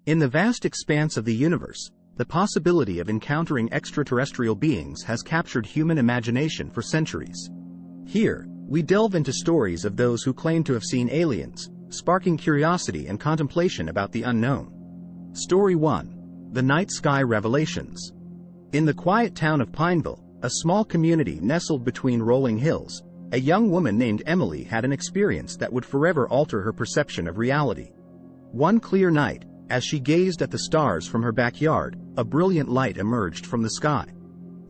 In the vast expanse of the universe, the possibility of encountering extraterrestrial beings has captured human imagination for centuries. Here, we delve into stories of those who claim to have seen aliens, sparking curiosity and contemplation about the unknown. Story 1. The Night Sky Revelations. In the quiet town of Pineville, a small community nestled between rolling hills, a young woman named Emily had an experience that would forever alter her perception of reality. One clear night, as she gazed at the stars from her backyard, a brilliant light emerged from the sky.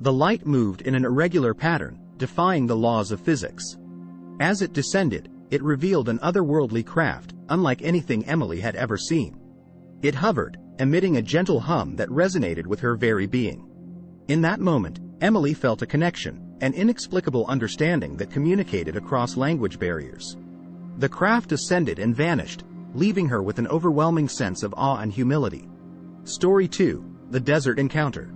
The light moved in an irregular pattern, defying the laws of physics. As it descended, it revealed an otherworldly craft, unlike anything Emily had ever seen. It hovered, emitting a gentle hum that resonated with her very being. In that moment, Emily felt a connection, an inexplicable understanding that communicated across language barriers. The craft ascended and vanished, leaving her with an overwhelming sense of awe and humility. Story 2. The Desert Encounter.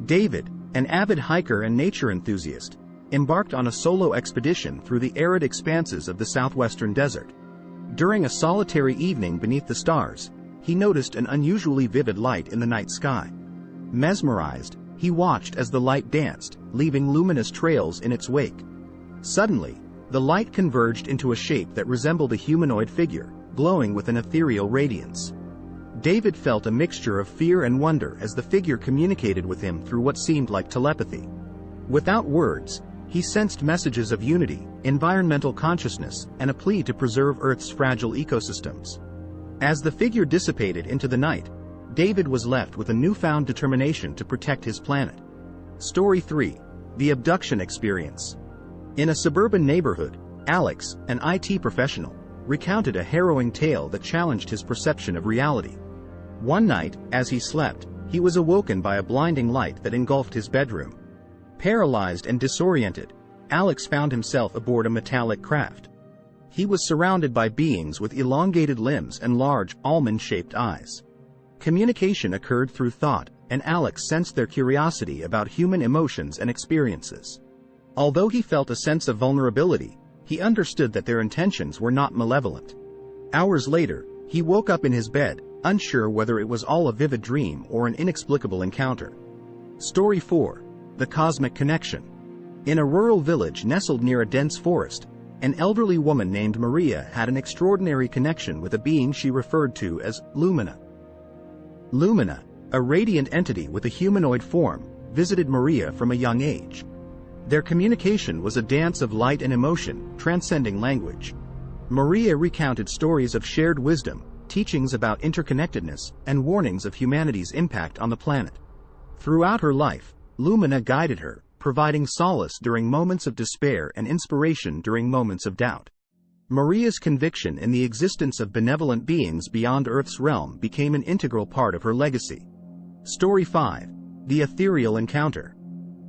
David, an avid hiker and nature enthusiast, embarked on a solo expedition through the arid expanses of the southwestern desert. During a solitary evening beneath the stars, he noticed an unusually vivid light in the night sky. Mesmerized, he watched as the light danced, leaving luminous trails in its wake. Suddenly, the light converged into a shape that resembled a humanoid figure, glowing with an ethereal radiance. David felt a mixture of fear and wonder as the figure communicated with him through what seemed like telepathy. Without words, he sensed messages of unity, environmental consciousness, and a plea to preserve Earth's fragile ecosystems. As the figure dissipated into the night, David was left with a newfound determination to protect his planet. Story 3. The Abduction Experience. In a suburban neighborhood, Alex, an IT professional, recounted a harrowing tale that challenged his perception of reality. One night, as he slept, he was awoken by a blinding light that engulfed his bedroom. Paralyzed and disoriented, Alex found himself aboard a metallic craft. He was surrounded by beings with elongated limbs and large, almond-shaped eyes. Communication occurred through thought, and Alex sensed their curiosity about human emotions and experiences. Although he felt a sense of vulnerability, he understood that their intentions were not malevolent. Hours later, he woke up in his bed, unsure whether it was all a vivid dream or an inexplicable encounter. Story 4. The Cosmic Connection. In a rural village nestled near a dense forest, an elderly woman named Maria had an extraordinary connection with a being she referred to as Lumina. Lumina, a radiant entity with a humanoid form, visited Maria from a young age. Their communication was a dance of light and emotion, transcending language. Maria recounted stories of shared wisdom, teachings about interconnectedness, and warnings of humanity's impact on the planet. Throughout her life, Lumina guided her, providing solace during moments of despair and inspiration during moments of doubt. Maria's conviction in the existence of benevolent beings beyond Earth's realm became an integral part of her legacy. Story 5. The Ethereal Encounter.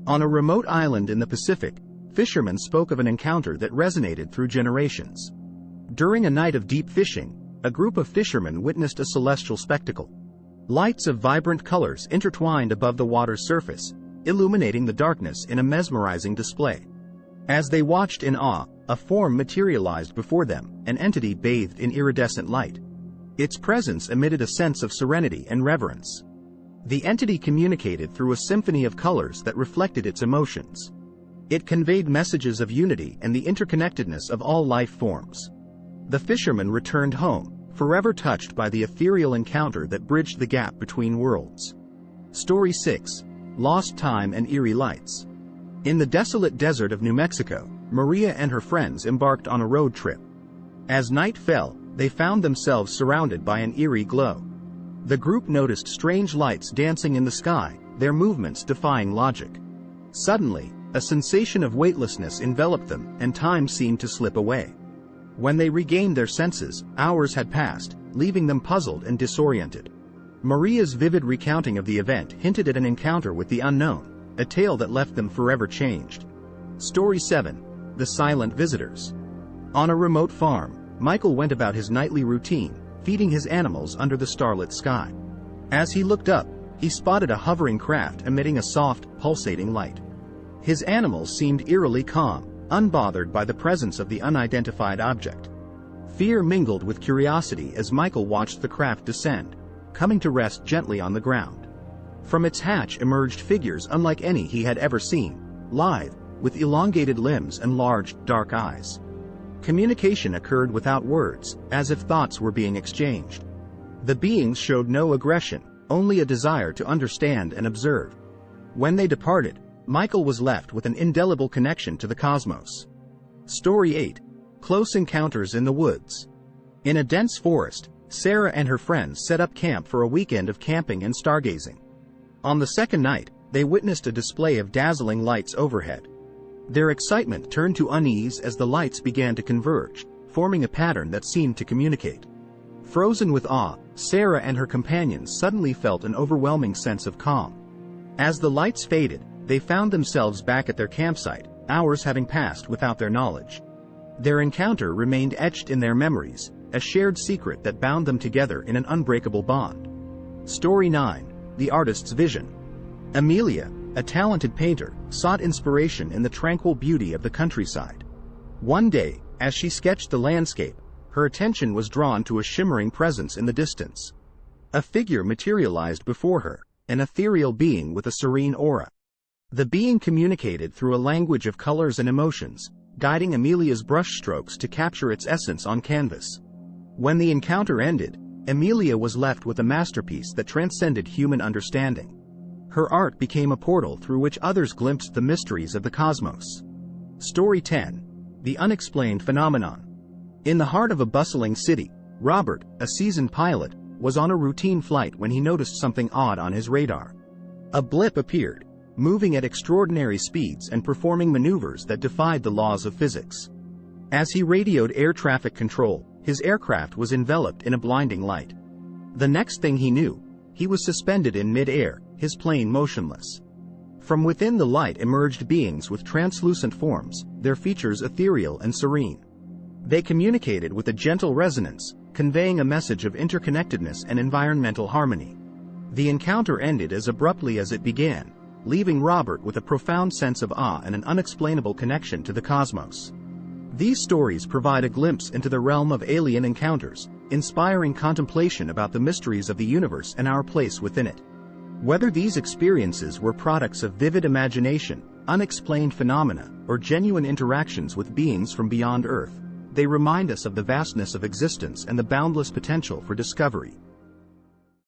On a remote island in the Pacific, fishermen spoke of an encounter that resonated through generations. During a night of deep fishing, a group of fishermen witnessed a celestial spectacle. Lights of vibrant colors intertwined above the water's surface, illuminating the darkness in a mesmerizing display. As they watched in awe, a form materialized before them, an entity bathed in iridescent light. Its presence emitted a sense of serenity and reverence. The entity communicated through a symphony of colors that reflected its emotions. It conveyed messages of unity and the interconnectedness of all life forms. The fishermen returned home, forever touched by the ethereal encounter that bridged the gap between worlds. Story 6. Lost Time and Eerie Lights. In the desolate desert of New Mexico, Maria and her friends embarked on a road trip. As night fell, they found themselves surrounded by an eerie glow. The group noticed strange lights dancing in the sky, their movements defying logic. Suddenly, a sensation of weightlessness enveloped them, and time seemed to slip away. When they regained their senses, hours had passed, leaving them puzzled and disoriented. Maria's vivid recounting of the event hinted at an encounter with the unknown, a tale that left them forever changed. Story 7. The Silent Visitors. On a remote farm, Michael went about his nightly routine, feeding his animals under the starlit sky. As he looked up, he spotted a hovering craft emitting a soft, pulsating light. His animals seemed eerily calm, unbothered by the presence of the unidentified object. Fear mingled with curiosity as Michael watched the craft descend. coming to rest gently on the ground. From its hatch emerged figures unlike any he had ever seen, lithe, with elongated limbs and large, dark eyes. Communication occurred without words, as if thoughts were being exchanged. The beings showed no aggression, only a desire to understand and observe. When they departed, Michael was left with an indelible connection to the cosmos. Story 8. Close Encounters in the Woods. In a dense forest, Sarah and her friends set up camp for a weekend of camping and stargazing. On the second night, they witnessed a display of dazzling lights overhead. Their excitement turned to unease as the lights began to converge, forming a pattern that seemed to communicate. Frozen with awe, Sarah and her companions suddenly felt an overwhelming sense of calm. As the lights faded, they found themselves back at their campsite, hours having passed without their knowledge. Their encounter remained etched in their memories, a shared secret that bound them together in an unbreakable bond. Story 9. The Artist's Vision. Amelia, a talented painter, sought inspiration in the tranquil beauty of the countryside. One day, as she sketched the landscape, her attention was drawn to a shimmering presence in the distance. A figure materialized before her, an ethereal being with a serene aura. The being communicated through a language of colors and emotions, guiding Amelia's brushstrokes to capture its essence on canvas. When the encounter ended, Amelia was left with a masterpiece that transcended human understanding. Her art became a portal through which others glimpsed the mysteries of the cosmos. Story 10. The Unexplained Phenomenon. In the heart of a bustling city, Robert, a seasoned pilot, was on a routine flight when he noticed something odd on his radar. A blip appeared, moving at extraordinary speeds and performing maneuvers that defied the laws of physics. As he radioed air traffic control, his aircraft was enveloped in a blinding light. The next thing he knew, he was suspended in mid-air, his plane motionless. From within the light emerged beings with translucent forms, their features ethereal and serene. They communicated with a gentle resonance, conveying a message of interconnectedness and environmental harmony. The encounter ended as abruptly as it began, leaving Robert with a profound sense of awe and an unexplainable connection to the cosmos. These stories provide a glimpse into the realm of alien encounters, inspiring contemplation about the mysteries of the universe and our place within it. Whether these experiences were products of vivid imagination, unexplained phenomena, or genuine interactions with beings from beyond Earth, they remind us of the vastness of existence and the boundless potential for discovery.